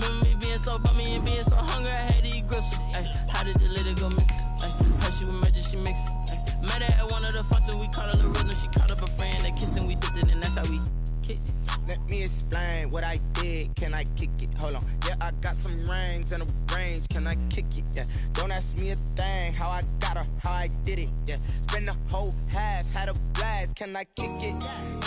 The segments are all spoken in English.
Remember me being so bummy and being so hungry, I had to eat gristle. How did the little go miss? How she was magic, she mixed. Met her at one of the functions, we caught her the rhythm. She caught up a friend, they kissed and we dipped it, and that's how we kicked it. Let me explain what I did. Can I kick it? Hold on. Yeah, I got some rings and a range. Can I kick it? Yeah. Don't ask me a thing. How I got her, how I did it. Yeah. Spend the whole half, had a blast. Can I kick it?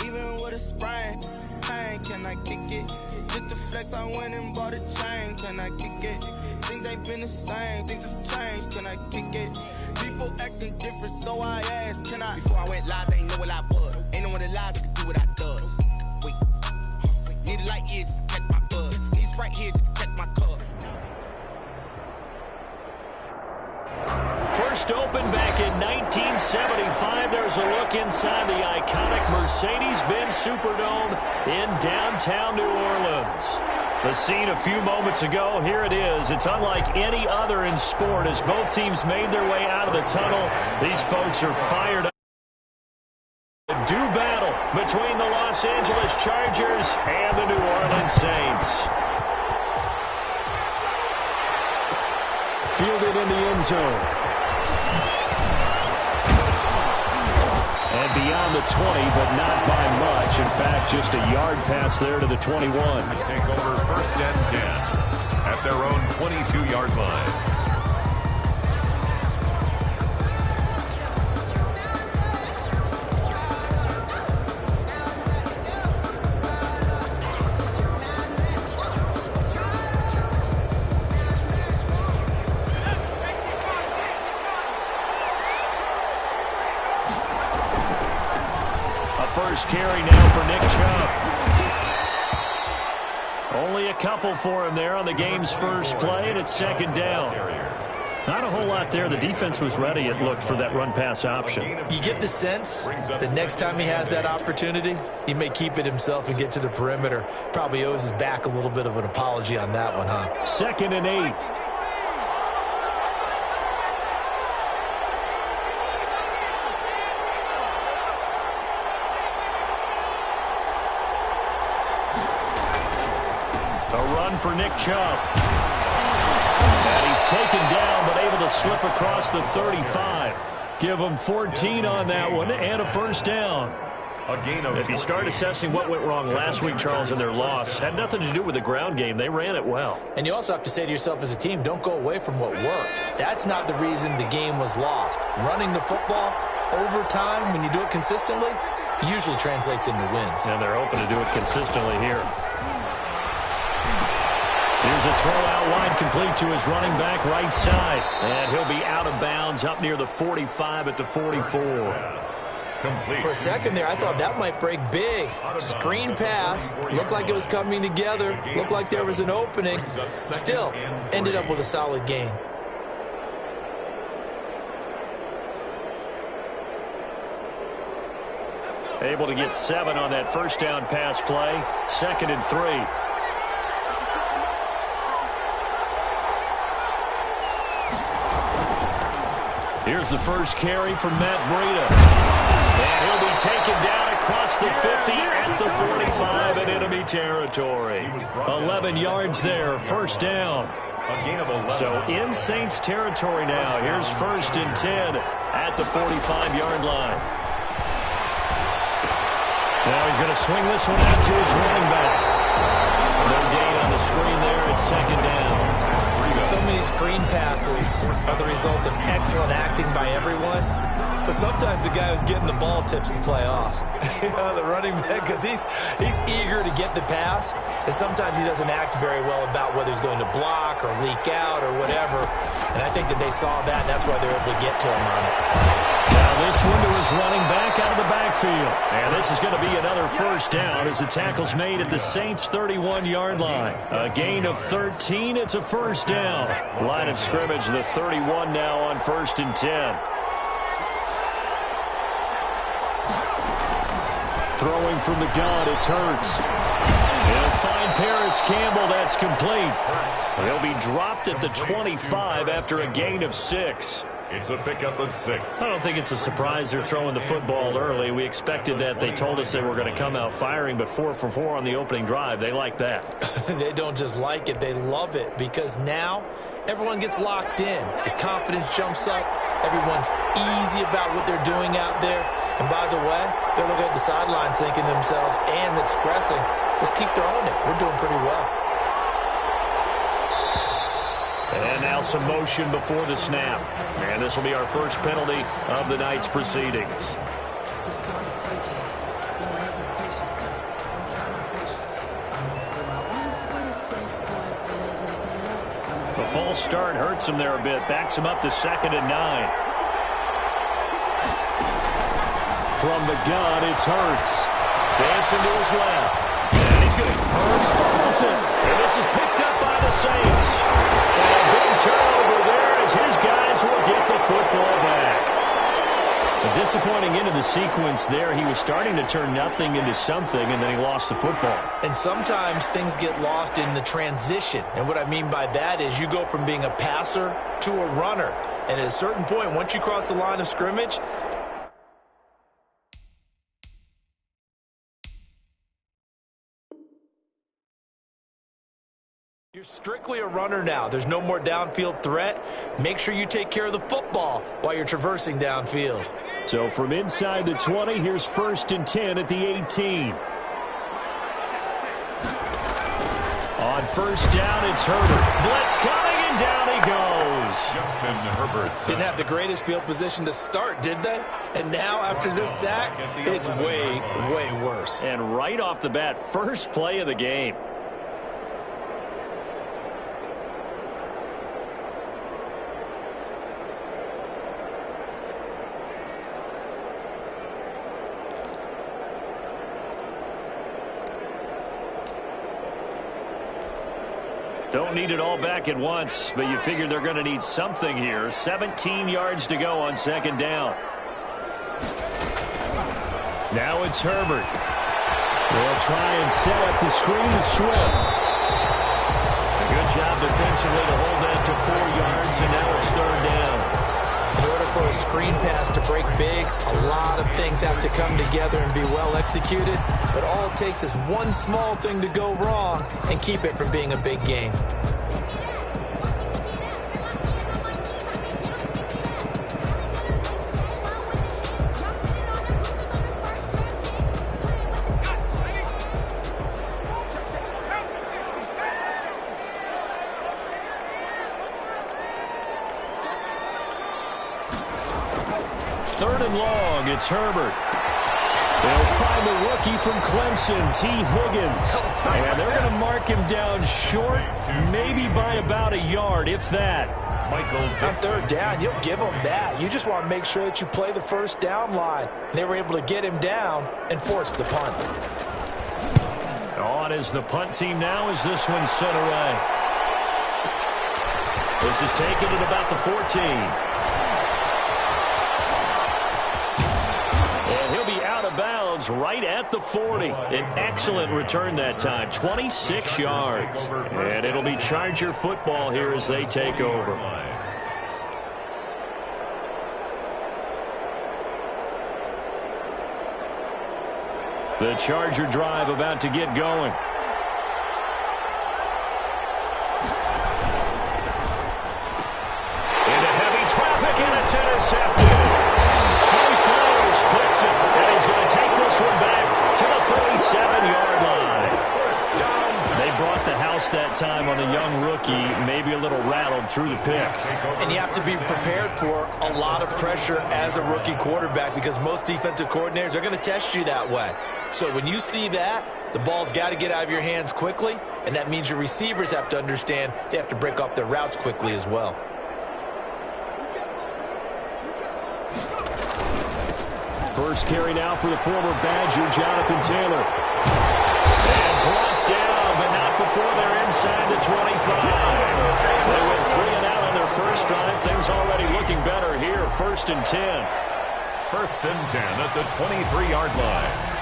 Even with a sprain. Pain, can I kick it? Just to flex, I went and bought a chain. Can I kick it? Things ain't been the same. Things have changed. Can I kick it? People acting different, so I asked, can I? Before I went live, they ain't know what I was. Ain't no one alive that could do what I does. Wait. Need a light here just to catch my buzz. Need a Sprite here just to catch my cup. First opened back in 1975. There's a look inside the iconic Mercedes-Benz Superdome in downtown New Orleans. The scene a few moments ago, here it is. It's unlike any other in sport as both teams made their way out of the tunnel. These folks are fired up. A due battle between the Los Angeles Chargers and the New Orleans Saints. Fielded in the end zone. And beyond the 20, but not by much. In fact, just a yard pass there to the 21. Take over first and 10 at their own 22-yard line. First carry now for Nick Chubb. Only a couple for him there on the game's first play, and it's second down. Not a whole lot there. The defense was ready, it looked, for that run-pass option. You get the sense that next time he has that opportunity, he may keep it himself and get to the perimeter. Probably owes his back a little bit of an apology on that one, huh? Second and 8. For Nick Chubb. And he's taken down, but able to slip across the 35. Give him 14 on that one and a first down. If you start assessing what went wrong last week, Charles, in their loss, had nothing to do with the ground game. They ran it well. And you also have to say to yourself as a team, don't go away from what worked. That's not the reason the game was lost. Running the football over time, when you do it consistently, usually translates into wins. And they're hoping to do it consistently here. Here's a throw out wide, complete to his running back right side. And he'll be out of bounds up near the 45 at the 44. For a second there, I thought that might break big. Screen pass. Looked like it was coming together. Looked like there was an opening. Still, ended up with a solid gain. Able to get 7 on that first down pass play. Second and 3. Here's the first carry from Matt Breida. And he'll be taken down across the 50 at the 45 in enemy territory. 11 yards there, first down. So in Saints territory now. Here's first and 10 at the 45-yard line. Now he's going to swing this one out to his running back. No gain on the screen there at second down. So many screen passes are the result of excellent acting by everyone. But sometimes the guy who's getting the ball tips the play off. The running back, because he's eager to get the pass. And sometimes he doesn't act very well about whether he's going to block or leak out or whatever. And I think that they saw that, and that's why they're able to get to him on it. Now this one to his running back out of the backfield. And this is going to be another first down as the tackle's made at the Saints' 31-yard line. A gain of 13. It's a first down. Line of scrimmage, the 31 now on first and 10. Throwing from the gun, it's Hurts. He'll find Paris Campbell. That's complete. He'll be dropped at the 25 after a gain of 6. It's a pickup of 6. I don't think it's a surprise they're throwing the football early. We expected that. They told us they were going to come out firing, but 4 for 4 on the opening drive. They like that. They don't just like it, they love it, because now everyone gets locked in. The confidence jumps up. Everyone's easy about what they're doing out there. And by the way, they're looking at the sideline thinking to themselves and expressing, let's keep throwing it. We're doing pretty well. And now some motion before the snap. And this will be our first penalty of the night's proceedings. The false start hurts him there a bit. Backs him up to 2nd and 9. From the gun, it's Hurts. Dancing to his left. And he's going to Hurts fumbles it. And this is picked up by the Saints. And a big turnover there as his guys will get the football back. A disappointing end of the sequence there. He was starting to turn nothing into something, and then he lost the football. And sometimes things get lost in the transition. And what I mean by that is you go from being a passer to a runner. And at a certain point, once you cross the line of scrimmage, you're strictly a runner now. There's no more downfield threat. Make sure you take care of the football while you're traversing downfield. So from inside the 20, here's 1st and 10 at the 18. On 1st down, it's Herbert. Blitz coming, and down he goes. Justin Herbert. Didn't have the greatest field position to start, did they? And now, after this sack, it's way, way worse. And right off the bat, first play of the game. Don't need it all back at once, but you figure they're going to need something here. 17 yards to go on 2nd down. Now it's Herbert. They'll try and set up the screen to Swift. A good job defensively to hold that to 4 yards, and now it's 3rd down. In order for a screen pass to break big, a lot of things have to come together and be well executed. But all it takes is one small thing to go wrong and keep it from being a big game. Third and long, it's Herbert. They'll find the rookie from Clemson, T. Higgins. And they're going to mark him down short, maybe by about a yard, if that. On 3rd down, you'll give them that. You just want to make sure that you play the 1st down line. And they were able to get him down and force the punt. On is the punt team now as this one's set away. This is taken at about the 14. And he'll be out of bounds right at the 40. An excellent return that time, 26 yards. And it'll be Charger football here as they take over. The Charger drive about to get going. Into heavy traffic, and it's intercepted. Trey Flowers puts it, and he's going to take this one back to the 37-yard line. They brought the house that time on a young rookie, maybe a little rattled through the pick. And you have to be prepared for a lot of pressure as a rookie quarterback because most defensive coordinators are going to test you that way. So when you see that, the ball's got to get out of your hands quickly, and that means your receivers have to understand they have to break off their routes quickly as well. First carry now for the former Badger, Jonathan Taylor. And brought down, but not before they're inside the 25. They went 3 and out on their first drive. Things already looking better here. 1st and 10. 1st and 10 at the 23-yard line.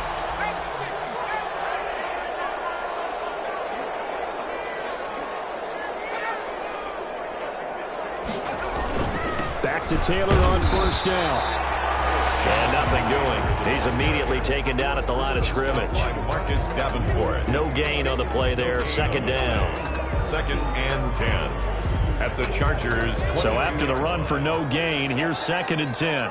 to Taylor on first down. And nothing doing. He's immediately taken down at the line of scrimmage. Marcus Davenport. No gain on the play there. Second down. 2nd and 10. At the Chargers. So after the run for no gain, here's 2nd and 10.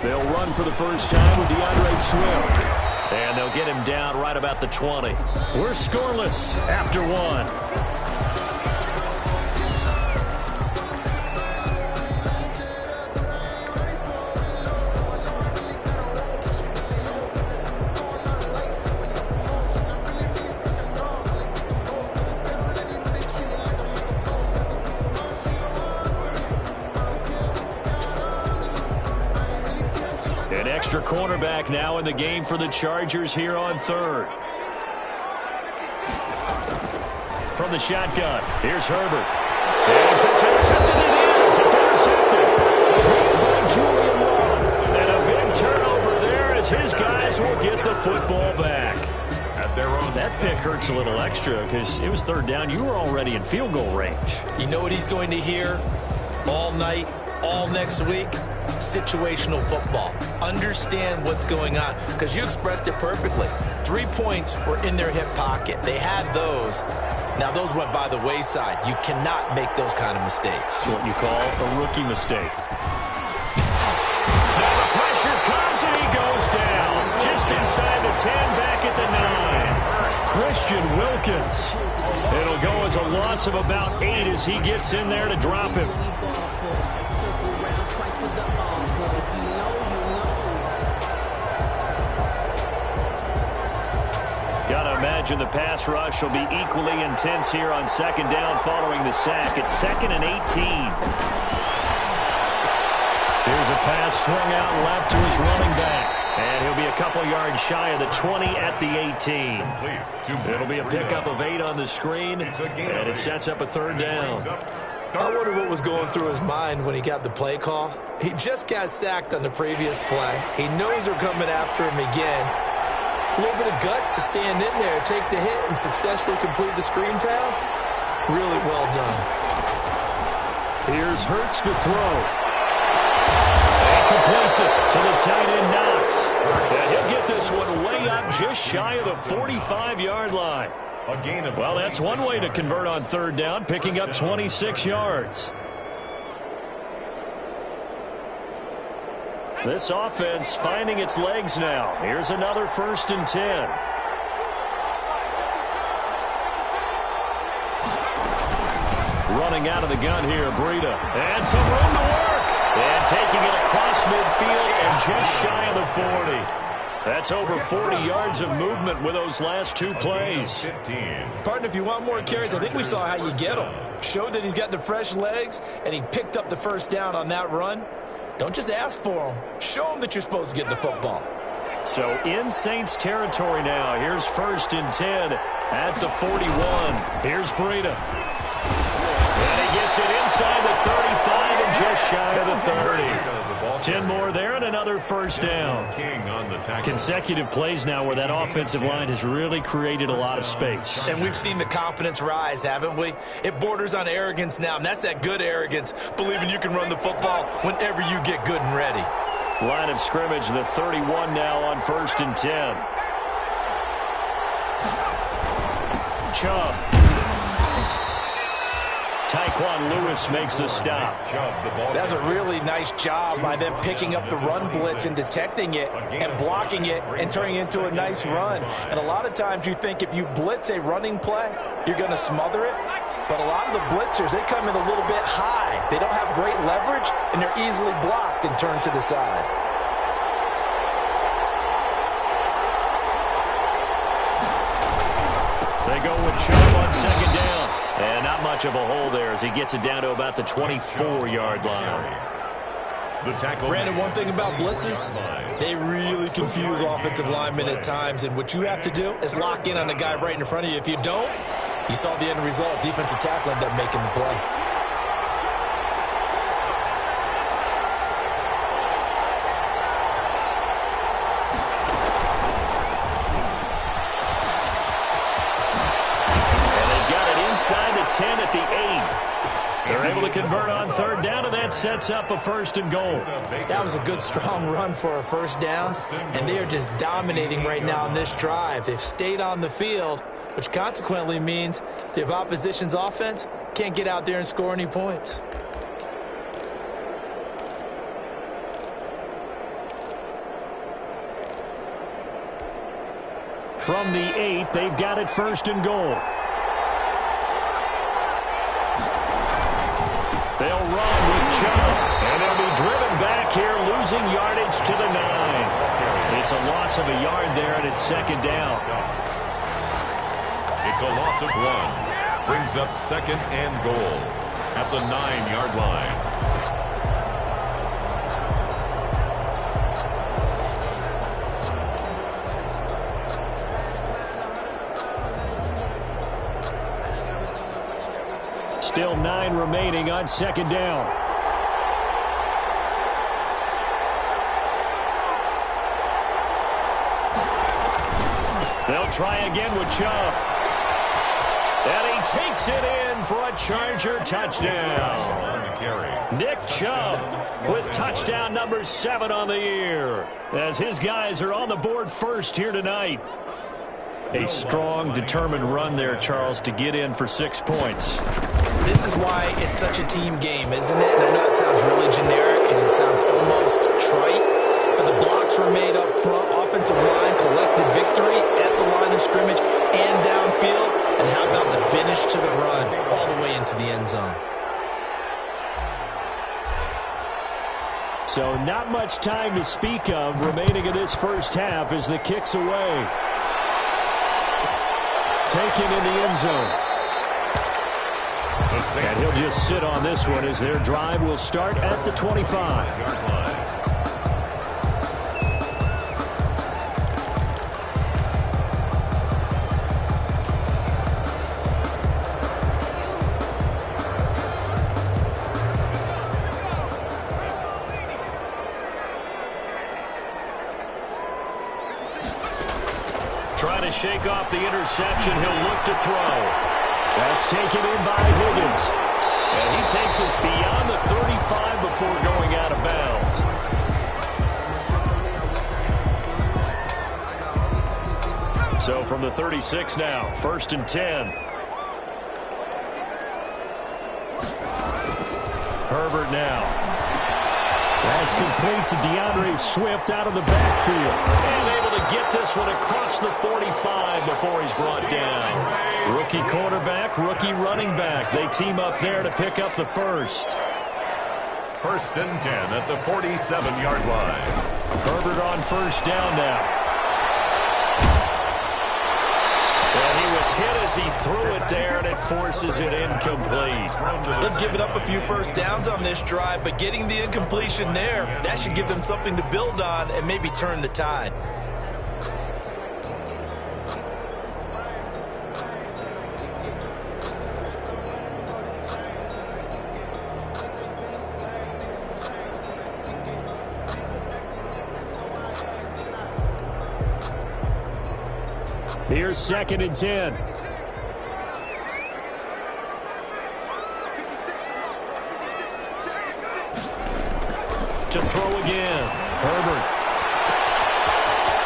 They'll run for the first time with DeAndre Swift. And they'll get him down right about the 20. We're scoreless after one. An extra cornerback now in the game for the Chargers here on third. From the shotgun, here's Herbert. Is this intercepted? It is. It's intercepted. Blocked by Julian Love. And a big turnover there as his guys will get the football back. At their own. That pick hurts a little extra because it was third down. You were already in field goal range. You know what he's going to hear all night, all next week? Situational football. Understand what's going on, because you expressed it perfectly. 3 points were in their hip pocket. They had those. Now those went by the wayside. You cannot make those kind of mistakes. What you call a rookie mistake. Now the pressure comes and he goes down. Just inside the 10, back at the 9. Christian Wilkins. It'll go as a loss of about 8 as he gets in there to drop him. Gotta imagine the pass rush will be equally intense here on second down following the sack. It's 2nd and 18. Here's a pass swung out left to his running back. And he'll be a couple yards shy of the 20 at the 18. It'll be a pickup of 8 on the screen, and it sets up a third down. I wonder what was going through his mind when he got the play call. He just got sacked on the previous play. He knows they're coming after him again. A little bit of guts to stand in there, take the hit, and successfully complete the screen pass. Really well done. Here's Hurts to throw. And completes it to the tight end Knox. And he'll get this one way up just shy of the 45-yard line. Well, that's one way to convert on third down, picking up 26 yards. This offense finding its legs now. Here's another 1st and 10. Running out of the gun here, Breida. And some room to work. And taking it across midfield and just shy of the 40. That's over 40 yards of movement with those last 2 plays. Partner, if you want more carries, I think we saw how you get them. Showed that he's got the fresh legs, and he picked up the first down on that run. Don't just ask for him. Show him that you're supposed to get the football. So in Saints territory now. Here's 1st and 10 at the 41. Here's Breida. And he gets it inside the 35 and just shy of the 30. 10 more there and another first down. Consecutive plays now where that offensive line has really created a lot of space. And we've seen the confidence rise, haven't we? It borders on arrogance now, and that's that good arrogance, believing you can run the football whenever you get good and ready. Line of scrimmage, the 31 now on 1st and 10. Chubb. Tyquan Lewis makes a stop. That's a really nice job by them picking up the run blitz and detecting it and blocking it and turning it into a nice run. And a lot of times you think if you blitz a running play, you're going to smother it. But a lot of the blitzers, they come in a little bit high. They don't have great leverage, and they're easily blocked and turned to the side. They go with Chubb on second down. And not much of a hole there as he gets it down to about the 24-yard line. Brandon, one thing about blitzes, they really confuse offensive linemen at times. And what you have to do is lock in on the guy right in front of you. If you don't, you saw the end result. Defensive tackle ended up making the play. 10 at the 8. They're able to convert on third down, and that sets up a 1st and goal. That was a good, strong run for a first down, and they are just dominating right now on this drive. They've stayed on the field, which consequently means the opposition's offense can't get out there and score any points. From the 8, they've got it 1st and goal. They'll run with Chubb, and they'll be driven back here, losing yardage to the 9. It's a loss of a yard there, and it's 2nd down. It's a loss of 1. Brings up 2nd and goal at the 9-yard line. Still 9 remaining on 2nd down. They'll try again with Chubb. And he takes it in for a Charger touchdown. Nick Chubb with touchdown number 7 on the year, as his guys are on the board first here tonight. A strong, determined run there, Charles, to get in for 6 points. This is why it's such a team game, isn't it? And I know it sounds really generic and it sounds almost trite, but the blocks were made up front. Offensive line collected victory at the line of scrimmage and downfield. And how about the finish to the run all the way into the end zone? So not much time to speak of remaining in this first half as the kick's away. Taken in the end zone. And he'll just sit on this one as their drive will start at the 25. Trying to shake off the interception, he'll look to throw. That's taken in by Higgins. And he takes us beyond the 35 before going out of bounds. So from the 36 now, 1st and 10. Herbert now. That's complete to DeAndre Swift out of the backfield. And able to get this one across the 45 before he's brought down. Rookie quarterback, rookie running back. They team up there to pick up the first. 1st and 10 at the 47-yard line. Herbert on 1st down now. And he was hit as he threw it there, and it forces it incomplete. They've given up a few first downs on this drive, but getting the incompletion there, that should give them something to build on and maybe turn the tide. Here's 2nd and 10. To throw again. Herbert.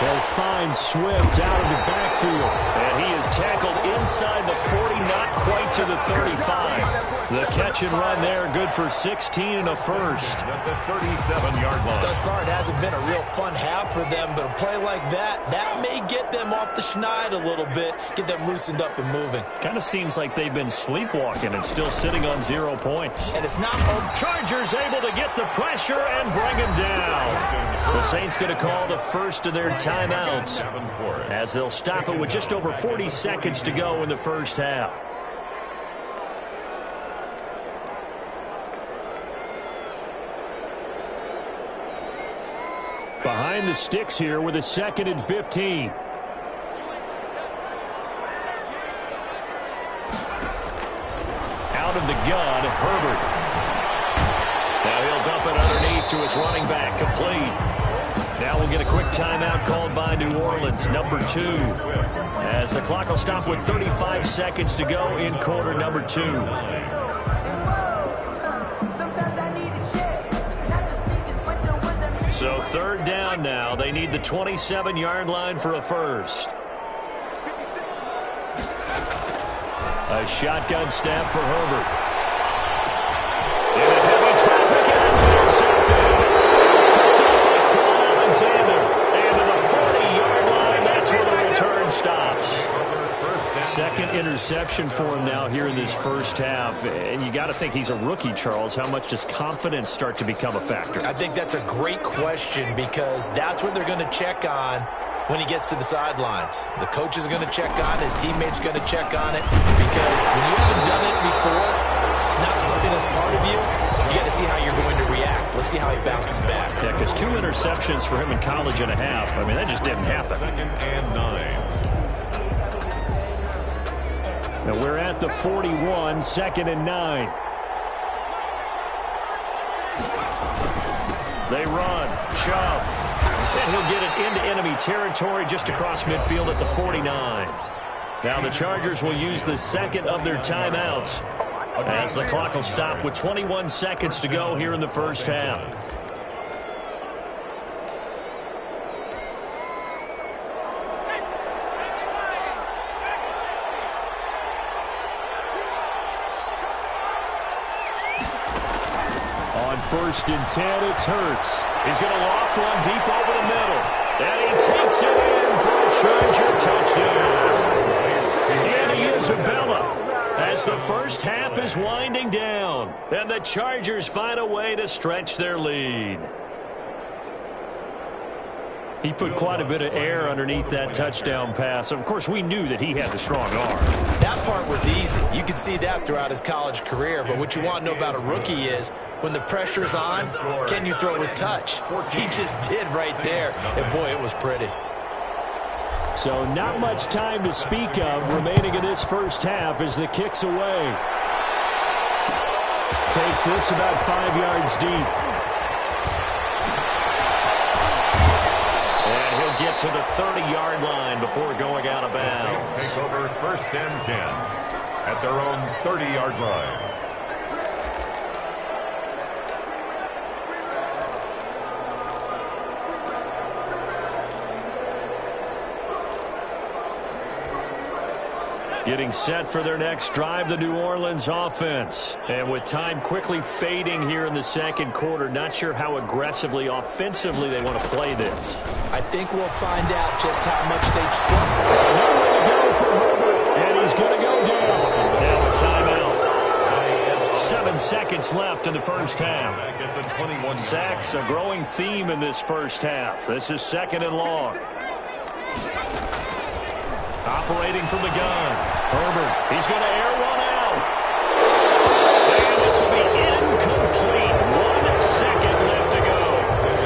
They'll find Swift out of the backfield. And he is tackled inside the 40, not quite to the 35. The catch and run there, good for 16 and a first. At the 37-yard line. Thus far, it hasn't been a real fun half for them, but a play like that may get them off the schneid a little bit, get them loosened up and moving. Kind of seems like they've been sleepwalking and still sitting on 0 points. And it's not... Chargers able to get the pressure and bring him down. The Saints going to call the first of their timeouts as they'll stop it with just over 40 seconds to go in the first half. Behind the sticks here with a 2nd and 15. Out of the gun, Herbert. Now he'll dump it underneath to his running back, complete. Now we'll get a quick timeout called by New Orleans. Orleans, number 2. As the clock will stop with 35 seconds to go in quarter number 2. So third down now. They need the 27-yard line for a first. A shotgun snap for Herbert. Into heavy traffic, and it's intercepted. Picked up by Quan Alexander. And to the 40-yard line, that's where the return stops. Second interception for him now here in this first half. And you got to think he's a rookie, Charles. How much does confidence start to become a factor? I think that's a great question because that's what they're going to check on when he gets to the sidelines. The coach is going to check on it. His teammates are going to check on it because when you haven't done it before, it's not something that's part of you. You got to see how you're going to react. Let's see how he bounces back. Yeah, because 2 interceptions for him in college and a half. I mean, that just didn't happen. Second and 9. Now we're at the 41, 2nd and 9. They run. Chubb. And he'll get it into enemy territory just across midfield at the 49. Now the Chargers will use the second of their timeouts as the clock will stop with 21 seconds to go here in the first half. On 1st and 10, it's Hurts. He's going to loft one deep over the middle. And he takes it in for a Charger touchdown. And Isabella, as the first half is winding down. And the Chargers find a way to stretch their lead. He put quite a bit of air underneath that touchdown pass. Of course, we knew that he had the strong arm. That part was easy. You could see that throughout his college career. But what you want to know about a rookie is when the pressure's on, can you throw with touch? He just did right there. And, boy, it was pretty. So not much time to speak of remaining in this first half as the kick's away. Takes this about 5 yards deep. Get to the 30-yard line before going out of bounds. The Saints take over 1st and 10 at their own 30-yard line. Getting set for their next drive, the New Orleans offense. And with time quickly fading here in the second quarter, not sure how aggressively, offensively they want to play this. I think we'll find out just how much they trust him. Nowhere to go for Herbert, and he's going to go down. Now a timeout. 7 seconds left in the first half. Sacks, a growing theme in this first half. This is 2nd and long. Operating from the gun. Herbert, he's going to air one out. And this will be incomplete. 1 second left to go.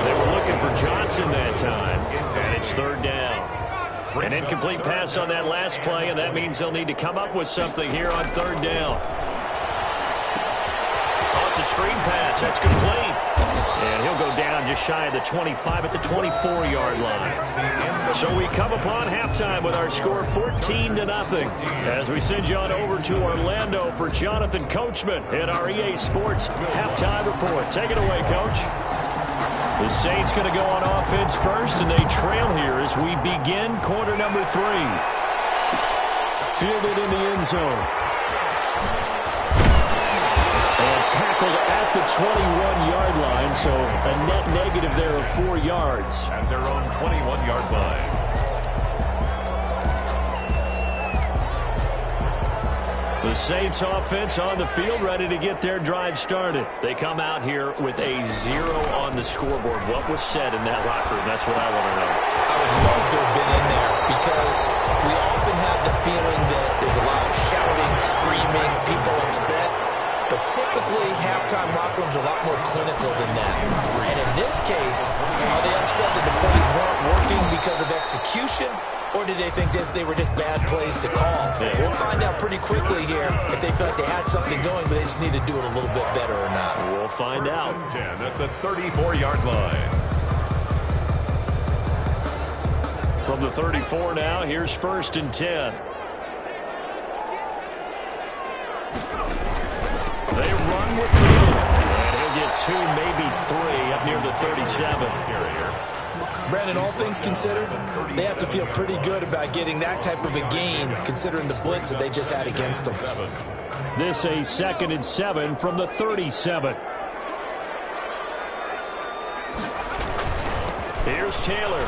They were looking for Johnson that time. And it's 3rd down. An incomplete pass on that last play, and that means they'll need to come up with something here on 3rd down. Oh, it's a screen pass. That's complete. And he'll go down just shy of the 25 at the 24-yard line. So we come upon halftime with our score 14-0 as we send you on over to Orlando for Jonathan Coachman in our EA Sports halftime report. Take it away, Coach. The Saints going to go on offense first, and they trail here as we begin quarter number 3. Fielded in the end zone. And tackled at the 21-yard line, so a net negative there of 4 yards. At their own 21-yard line. The Saints offense on the field, ready to get their drive started. They come out here with a 0 on the scoreboard. What was said in that locker room? That's what I want to know. I would love to have been in there because we often have the feeling that there's a lot of shouting, screaming, people upset. But typically, halftime locker rooms are a lot more clinical than that. And in this case, are they upset that the plays weren't working because of execution? Or did they think they were just bad plays to call? We'll find out pretty quickly here if they feel like they had something going, but they just need to do it a little bit better or not. We'll find out. 10 at the 34-yard line. From the 34 now, here's 1st and 10. They run with Taylor. He'll get 2, maybe 3 up near the 37. Brandon, all things considered, they have to feel pretty good about getting that type of a gain, considering the blitz that they just had against them. This a 2nd and 7 from the 37. Here's Taylor.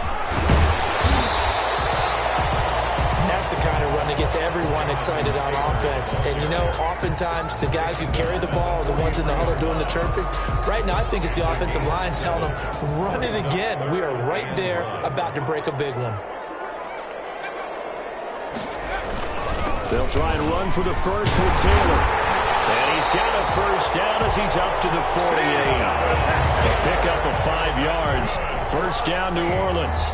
And that's the kind of run that gets everyone excited on offense. And, you know, oftentimes the guys who carry the ball are the ones in the huddle doing the chirping. Right now, I think it's the offensive line telling them, run it again. We are right there about to break a big one. They'll try and run for the first with Taylor. And he's got a first down as he's up to the 48. A pickup of 5 yards. First down, New Orleans.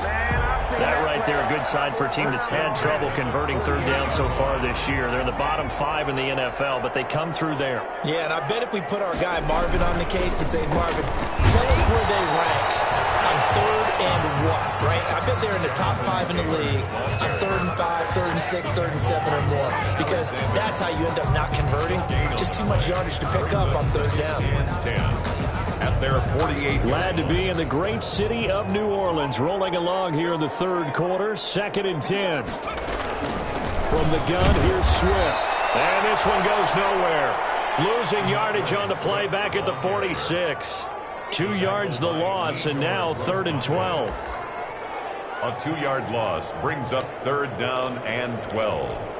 That right there, a good sign for a team that's had trouble converting third down so far this year. They're in the bottom 5 in the NFL, but they come through there. Yeah, and I bet if we put our guy Marvin on the case and say, Marvin, tell us where they rank on 3rd and what, right? I bet they're in the top 5 in the league on 3rd and 5, 3rd and 6, 3rd and 7 or more, because that's how you end up not converting. Just too much yardage to pick up on 3rd down. 10. At their 48. Glad to be in the great city of New Orleans. Rolling along here in the 3rd quarter. 2nd and 10. From the gun, here's Swift. And this one goes nowhere. Losing yardage on the play back at the 46. 2 yards the loss, and now 3rd and 12. A 2-yard loss brings up 3rd down and 12.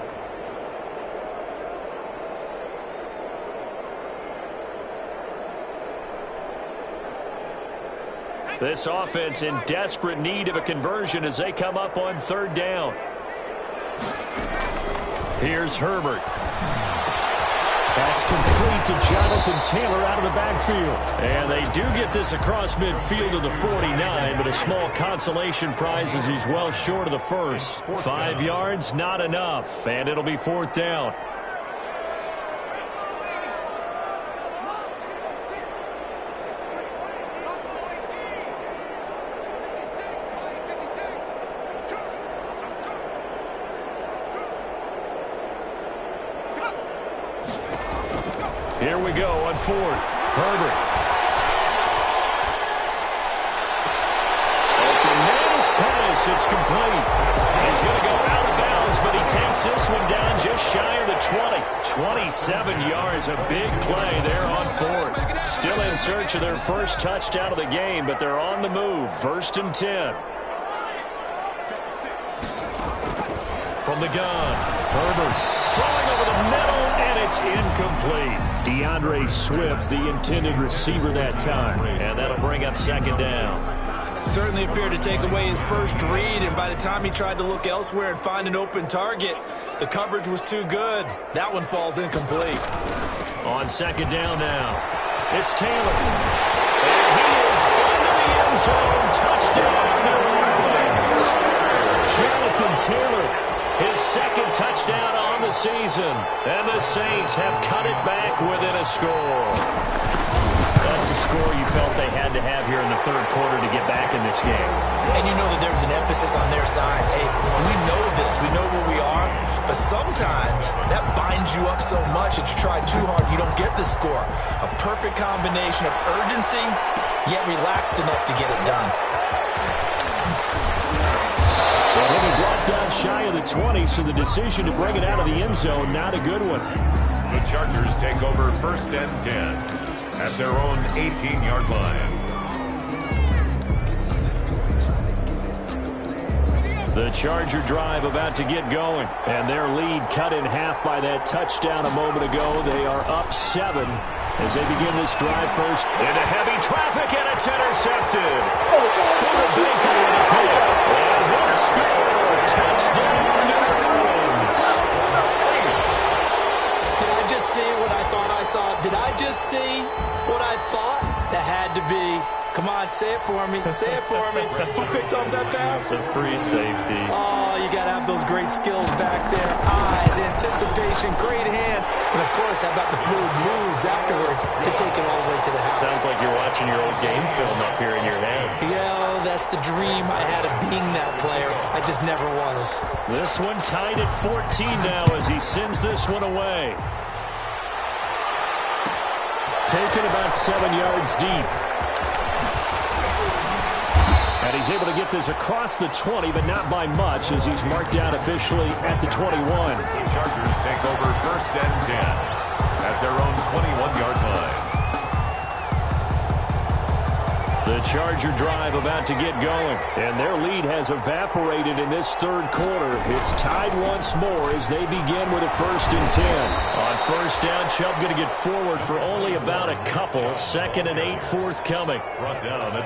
This offense in desperate need of a conversion as they come up on 3rd down. Here's Herbert. That's complete to Jonathan Taylor out of the backfield. And they do get this across midfield to the 49, but a small consolation prize as he's well short of the first. 5 yards, not enough, and it'll be 4th down. Here we go on 4th. Herbert. Open man's pass. It's complete. He's going to go out of bounds, but he takes this one down just shy of the 20. 27 yards. A big play there on 4th. Still in search of their first touchdown of the game, but they're on the move. 1st and 10. From the gun. Herbert. Throwing over the middle, and it's incomplete. DeAndre Swift, the intended receiver that time. And that'll bring up 2nd down. Certainly appeared to take away his first read, and by the time he tried to look elsewhere and find an open target, the coverage was too good. That one falls incomplete. On 2nd down now, it's Taylor. And he is into the end zone. Touchdown, New Orleans. Jonathan Taylor. His 2nd touchdown on the season. And the Saints have cut it back within a score. That's a score you felt they had to have here in the 3rd quarter to get back in this game. And you know that there's an emphasis on their side. Hey, we know this. We know where we are. But sometimes that binds you up so much that you try too hard, you don't get the score. A perfect combination of urgency, yet relaxed enough to get it done. He'll be brought down shy of the 20, so the decision to bring it out of the end zone, not a good one. The Chargers take over 1st and 10 at their own 18-yard line. The Charger drive about to get going, and their lead cut in half by that touchdown a moment ago. They are up 7 as they begin this drive first. Into heavy traffic, and it's intercepted. Baker with a pick, and he'll score. Touchdown, New Orleans. Did I just see what I thought I saw? Did I just see what I thought? That had to be. Come on, not. Say it for me. Say it for me. Who picked up that pass? The free safety. Oh, you got to have those great skills back there. Eyes, anticipation, great hands. And, of course, how about the fluid moves afterwards to take it all the way to the house? Sounds like you're watching your old game film up here in your head. Yeah, that's the dream I had of being that player. I just never was. This one tied at 14 now as he sends this one away. Taken about 7 yards deep. And he's able to get this across the 20, but not by much as he's marked down officially at the 21. The Chargers take over 1st and 10 at their own 21-yard line. The Charger drive about to get going, and their lead has evaporated in this third quarter. It's tied once more as they begin with a 1st and 10. On 1st down, Chubb going to get forward for only about a couple. 2nd and 8 forthcoming.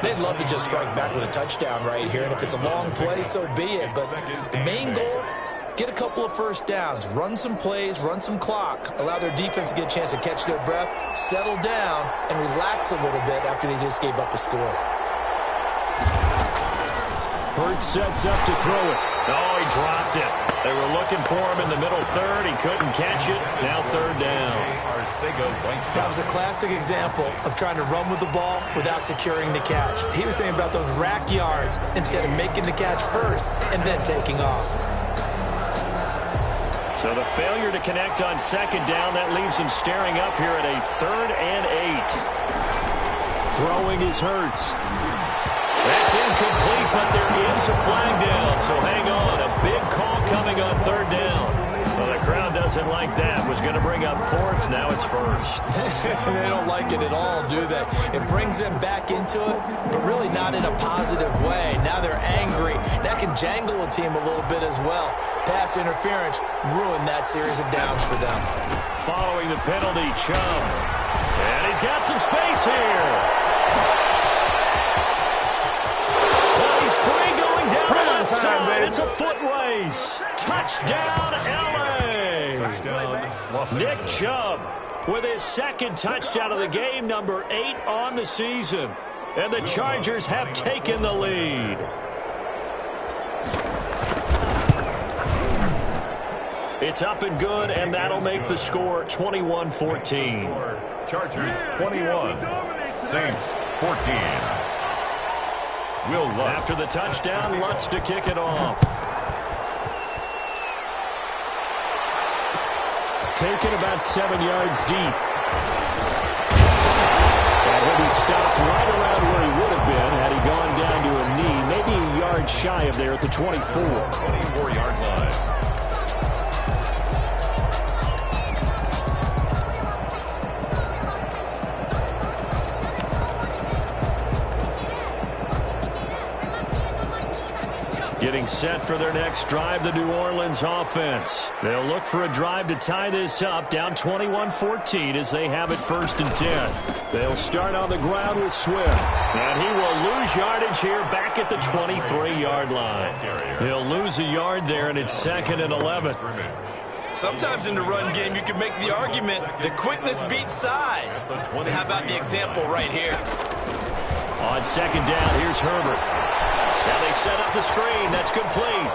They'd love to just strike back with a touchdown right here, and if it's a long play, so be it. But the main goal, get a couple of 1st downs, run some plays, run some clock, allow their defense to get a chance to catch their breath, settle down, and relax a little bit after they just gave up a score. Hurts sets up to throw it. Oh, he dropped it. They were looking for him in the middle third. He couldn't catch it. Now 3rd down. That was a classic example of trying to run with the ball without securing the catch. He was thinking about those rack yards instead of making the catch first and then taking off. So the failure to connect on 2nd down, that leaves him staring up here at a 3rd and 8. Throwing is Hurts. That's incomplete, but there is a flag down, so hang on. A big call coming on 3rd down. Well, the crowd doesn't like that. Was going to bring up 4th, now it's 1st. They don't like it at all, do they? It brings them back into it, but really not in a positive way. Now they're angry. That can jangle a team a little bit as well. Pass interference ruined that series of downs for them. Following the penalty, Chubb. And he's got some space here. He's free going down the left side. It's a foot race. Touchdown, L.A. Nick Chubb with his 2nd touchdown of the game, number 8 on the season. And the Chargers have taken the lead. It's up and good, and that'll make the score 21-14. Chargers 21, Saints 14. Will Lutz. After the touchdown, Lutz to kick it off. Taken about 7 yards deep. And he'll be stopped right around where he would have been had he gone down to a knee, maybe a yard shy of there at the 24. 24-yard line. Getting set for their next drive, the New Orleans offense. They'll look for a drive to tie this up, down 21-14 as they have it 1st and 10. They'll start on the ground with Swift. And he will lose yardage here back at the 23-yard line. He'll lose a yard there, and it's 2nd and 11. Sometimes in the run game, you can make the argument that quickness beats size. And how about the example right here? On 2nd down, here's Herbert. Now they set up the screen. That's complete.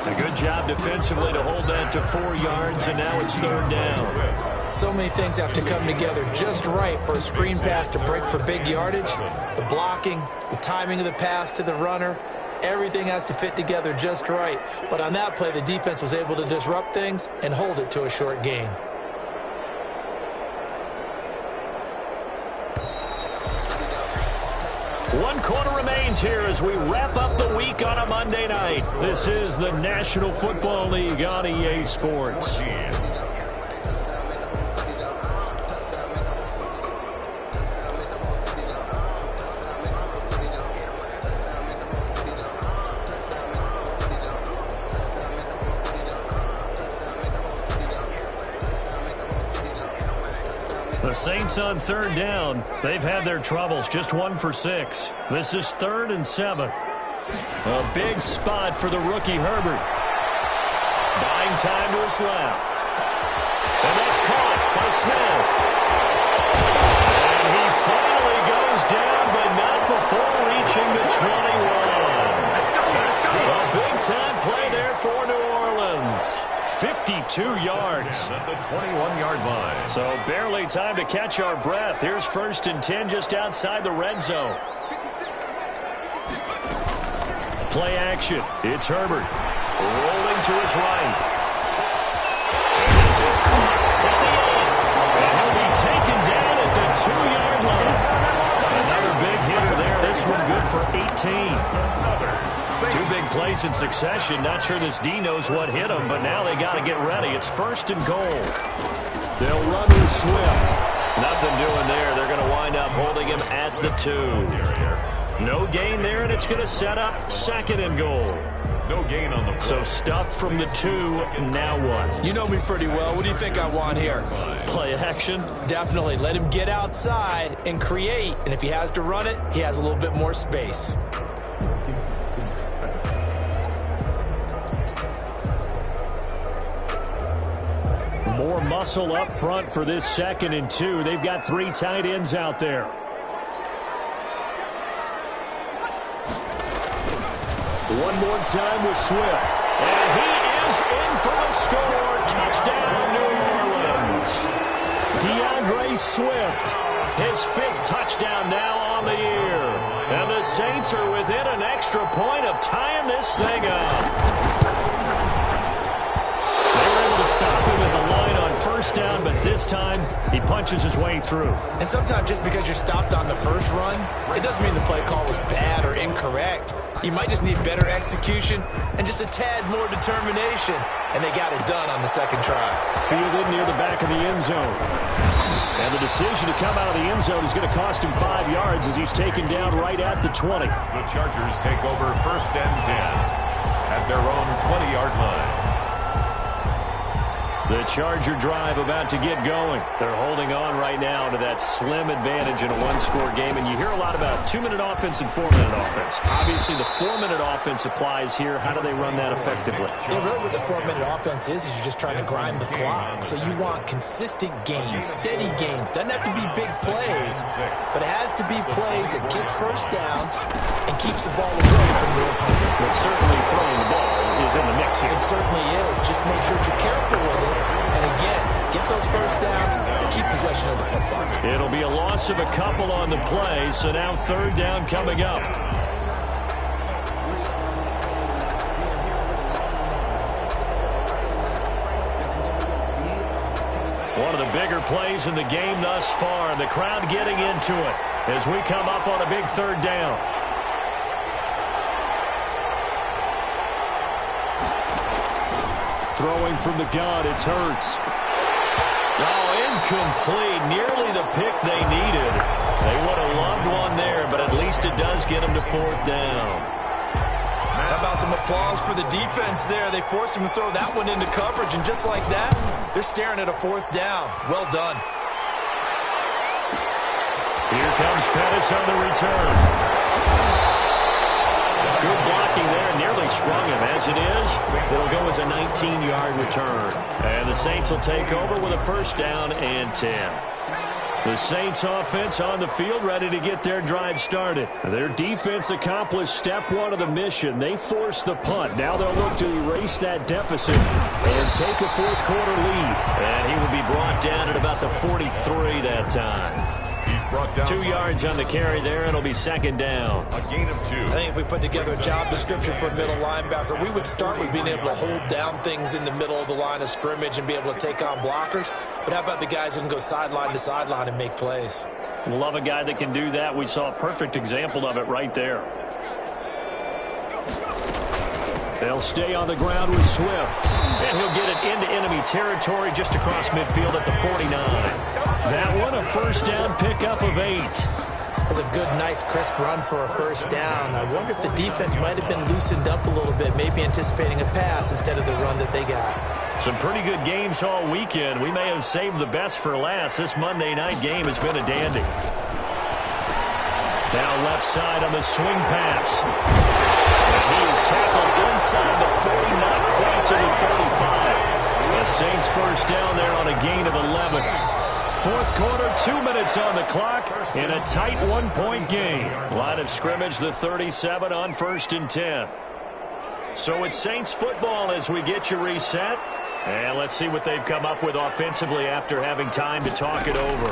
A good job defensively to hold that to 4 yards, and now it's 3rd down. So many things have to come together just right for a screen pass to break for big yardage. The blocking, the timing of the pass to the runner, everything has to fit together just right. But on that play, the defense was able to disrupt things and hold it to a short gain. One quarter remains here as we wrap up the week on a Monday night. This is the National Football League on EA Sports. The Saints on 3rd down. They've had their troubles, just 1 for 6. This is 3rd and 7. A big spot for the rookie Herbert. Buying time to his left. And that's caught by Smith. And he finally goes down, but not before reaching the 21. A big-time play there for New Orleans. 52 yards. At the 21-yard line. So barely time to catch our breath. Here's 1st and 10 just outside the red zone. Play action. It's Herbert. Rolling to his right. This is caught at the end. And he'll be taken down at the 2-yard line. Another big hitter there. This one good for 18. 2 big plays in succession. Not sure this D knows what hit him, but now they got to get ready. It's 1st and goal. They'll run with Swift. Nothing doing there. They're going to wind up holding him at the 2. No gain there, and it's going to set up 2nd and goal. No gain on the play. So stuff from the 2, now what? You know me pretty well. What do you think I want here? Play action? Definitely. Let him get outside and create. And if he has to run it, he has a little bit more space. More muscle up front for this 2nd and 2. They've got 3 tight ends out there. One more time with Swift. And he is in for the score. Touchdown, New Orleans. DeAndre Swift, his 5th touchdown now on the year. And the Saints are within an extra point of tying this thing up. They were able to stop him at the line on 1st down, but this time he punches his way through. And sometimes just because you're stopped on the first run, it doesn't mean the play call was bad or incorrect. You might just need better execution and just a tad more determination. And they got it done on the 2nd try. Fielded near the back of the end zone. And the decision to come out of the end zone is going to cost him 5 yards as he's taken down right at the 20. The Chargers take over 1st and 10 at their own 20-yard line. The Charger drive about to get going. They're holding on right now to that slim advantage in a 1-score game. And you hear a lot about 2-minute offense and 4-minute offense. Obviously, the 4-minute offense applies here. How do they run that effectively? Yeah, really what the 4-minute offense is you're just trying to grind the clock. So you want consistent gains, steady gains. Doesn't have to be big plays, but it has to be plays that gets 1st downs and keeps the ball away from the opponent. But certainly throwing the ball is in the mix here. It certainly is. Just make sure you're careful with it. And again, get those 1st downs and keep possession of the football. It'll be a loss of a couple on the play, so now 3rd down coming up. One of the bigger plays in the game thus far, and the crowd getting into it as we come up on a big 3rd down. Throwing from the gun, it's Hurts. Oh, incomplete. Nearly the pick they needed. They would have loved one there, but at least it does get them to 4th down. How about some applause for the defense there? They forced him to throw that one into coverage, and just like that, they're staring at a 4th down. Well done. Here comes Pettis on the return. Good blocking there. Nearly sprung him. As it is, it'll go as a 19-yard return. And the Saints will take over with a 1st down and 10. The Saints offense on the field ready to get their drive started. Their defense accomplished step 1 of the mission. They forced the punt. Now they'll look to erase that deficit and take a 4th quarter lead. And he will be brought down at about the 43 that time. He's brought down 2 yards on the carry there. It'll be 2nd down. a gain of 2. I think if we put together a job description for a middle linebacker, we would start with being able to hold down things in the middle of the line of scrimmage and be able to take on blockers. But how about the guys who can go sideline to sideline and make plays? Love a guy that can do that. We saw a perfect example of it right there. They'll stay on the ground with Swift. And he'll get it into enemy territory just across midfield at the 49. That one, a 1st down pickup of 8. It was a good, nice, crisp run for a 1st down. I wonder if the defense might have been loosened up a little bit, maybe anticipating a pass instead of the run that they got. Some pretty good games all weekend. We may have saved the best for last. This Monday night game has been a dandy. Now left side on the swing pass. He is tackled inside the 40, not quite to the 35. The Saints 1st down there on a gain of 11. fourth quarter, 2 minutes on the clock in a tight one-point game. Line of scrimmage, the 37 on 1st and 10. So it's Saints football as we get you reset. And let's see what they've come up with offensively after having time to talk it over.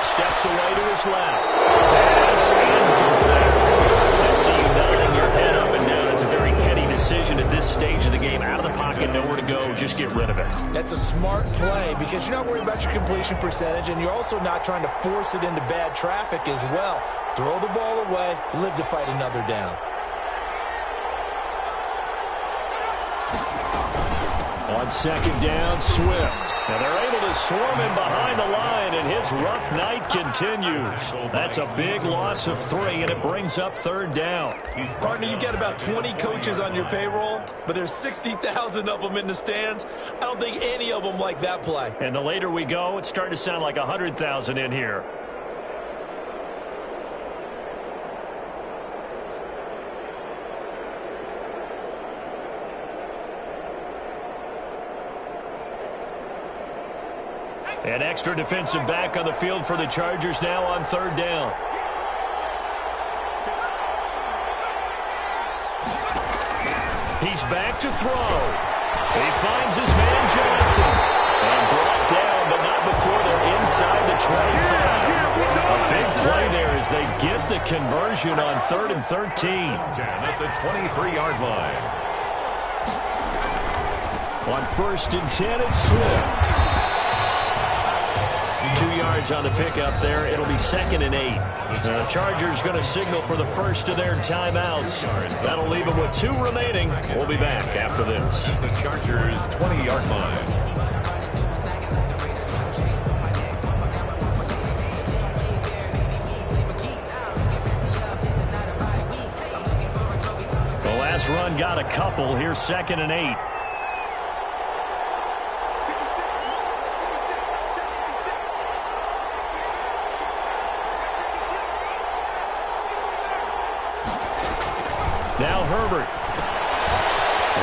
Steps away to his left. Pass incomplete. I see you nodding your head up and down. It's a very heady decision at this stage of the game. Out of the pocket, nowhere to go. Just get rid of it. That's a smart play because you're not worried about your completion percentage, and you're also not trying to force it into bad traffic as well. Throw the ball away, live to fight another down. On second down, Swift. Now they're able to swarm him behind the line, and his rough night continues. That's a big loss of 3, and it brings up 3rd down. Partner, you've got about 20 coaches on your payroll, but there's 60,000 of them in the stands. I don't think any of them like that play. And the later we go, it's starting to sound like 100,000 in here. An extra defensive back on the field for the Chargers now on 3rd down. He's back to throw. He finds his man Johnson. And brought down, but not before they're inside the 25. A big play there as they get the conversion on 3rd and 13. At the 23-yard line. On 1st and 10, it's Swift. 2 yards on the pickup there. It'll be 2nd and 8. The Chargers going to signal for the first of their timeouts. That'll leave them with 2 remaining. We'll be back after this. The Chargers' 20-yard line. The last run got a couple. Here's 2nd and 8. Now Herbert.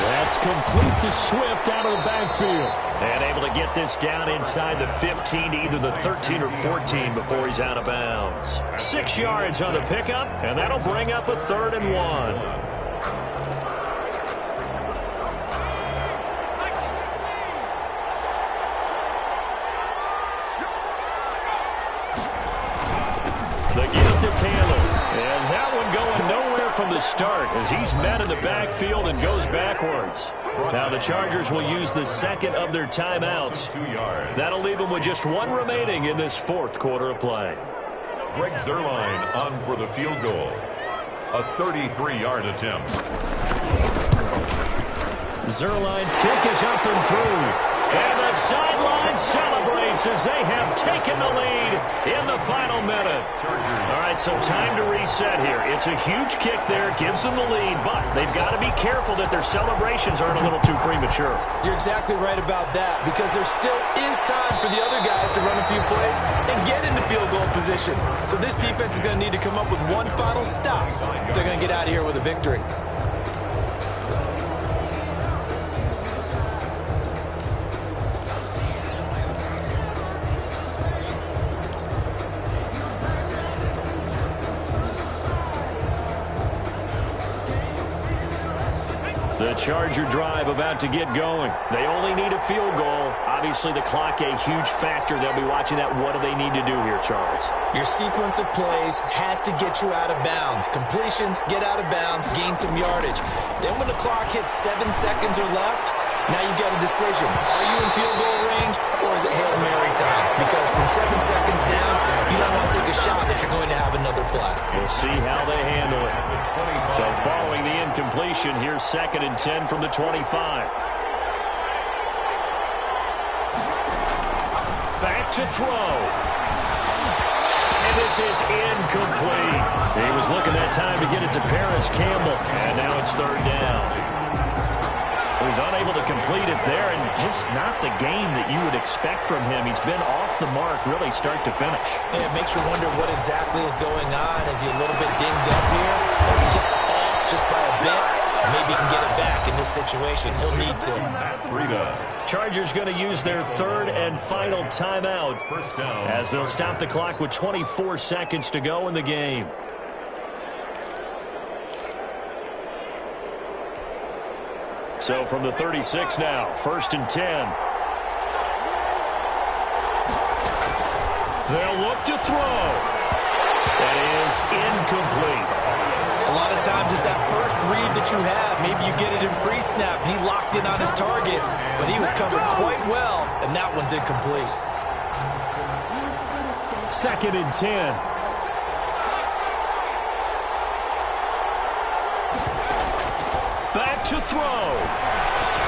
That's complete to Swift out of the backfield. And able to get this down inside the 15 to either the 13 or 14 before he's out of bounds. 6 yards on the pickup, and that'll bring up a 3rd and 1. The give to Taylor. And that one going nowhere from the start as he's met in the backfield and goes backwards. Now the Chargers will use the 2nd of their timeouts. 2 yards. That'll leave them with just 1 remaining in this 4th quarter of play. Greg Zuerlein on for the field goal. A 33-yard attempt. Zuerlein's kick is up and through. And the sideline celebrates as they have taken the lead in the final minute. All right, so time to reset here. It's a huge kick there, gives them the lead, but they've got to be careful that their celebrations aren't a little too premature. You're exactly right about that because there still is time for the other guys to run a few plays and get into field goal position. So this defense is going to need to come up with one final stop if they're going to get out of here with a victory. The Charger drive about to get going. They only need a field goal. Obviously, the clock a huge factor. They'll be watching that. What do they need to do here, Charles? Your sequence of plays has to get you out of bounds. Completions, get out of bounds, gain some yardage. Then when the clock hits 7 seconds or left, now you've got a decision. Are you in field goal range or is it Hail Mary time? Because from 7 seconds down, you don't want to take a shot that you're going to have another play. We'll see how they handle it. So following the incompletion, here's 2nd and 10 from the 25. Back to throw. And this is incomplete. He was looking that time to get it to Paris Campbell. And now it's 3rd down. He was unable to complete it there, and just not the game that you would expect from him. He's been off the mark, really, start to finish. Yeah, it makes you wonder what exactly is going on. Is he a little bit dinged up here? Or is he just off just by a bit? Maybe he can get it back in this situation. He'll need to. Chargers going to use their third and final timeout as they'll stop the clock with 24 seconds to go in the game. So from the 36 now, 1st and 10. They'll look to throw. That is incomplete. A lot of times it's that first read that you have. Maybe you get it in pre-snap, and he locked in on his target, but he was covered quite well, and that one's incomplete. 2nd and 10. Back to throw.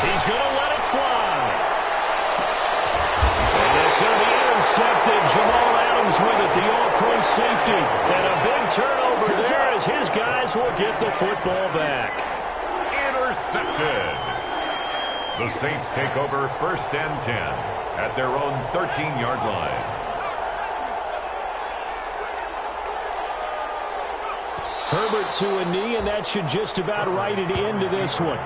He's going to let it fly. And it's going to be intercepted. Jamal Adams with it, the all-pro safety. And a big turnover there as his guys will get the football back. Intercepted. The Saints take over 1st and 10 at their own 13-yard line. Herbert to a knee, and that should just about write it into this one.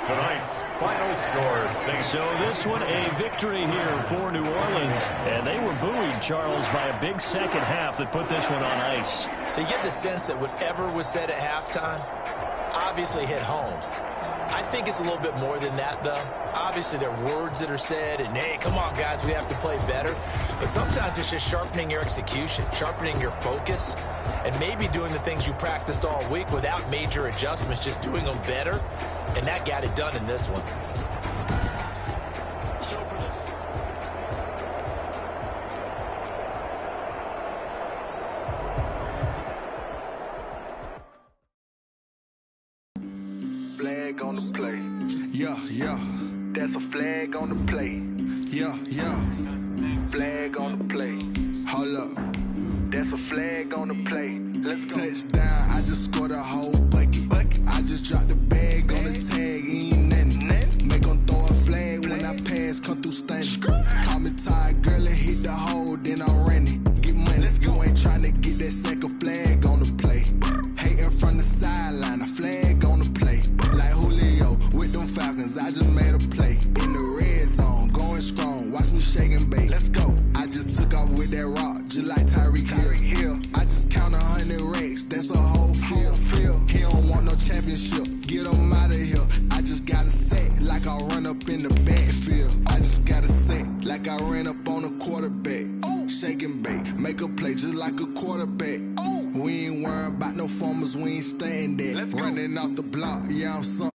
Tonight's final score, Saints. So this one, a victory here for New Orleans. And they were buoyed, Charles, by a big second half that put this one on ice. So you get the sense that whatever was said at halftime obviously hit home. I think it's a little bit more than that, though. Obviously, there are words that are said, and, hey, come on, guys, we have to play better. But sometimes it's just sharpening your execution, sharpening your focus, and maybe doing the things you practiced all week without major adjustments, just doing them better, and that got it done in this one. So for this. Flag on the play. Yeah, yeah. That's a flag on the play. Yeah, yeah. Flag on the play. Hold up. That's a flag on the play. Let's go. Touchdown, I just scored a whole bucket. I just dropped the bag on the tag, ain't nothing. Make 'em throw a flag when I pass, come through stunning. Call me tired, girl, and hit the hole, then I'm running. Get money, you ain't tryna get that second flag on the play. Hating from the sideline, a flag on the play. Like Julio with them Falcons, I just made a play. In the red zone, going strong, watch me shake and bake. Let's go. I just took off with that rock, just like Tyreek Hill. I just count 100 racks, that's a whole field. He don't want no championship, get him out of here. I just got a set, like I run up in the backfield. I just got a set, like I ran up on a quarterback. Shake and bake, make a play just like a quarterback. We ain't worrying about no formers, we ain't staying there. Running out the block, yeah, I'm some.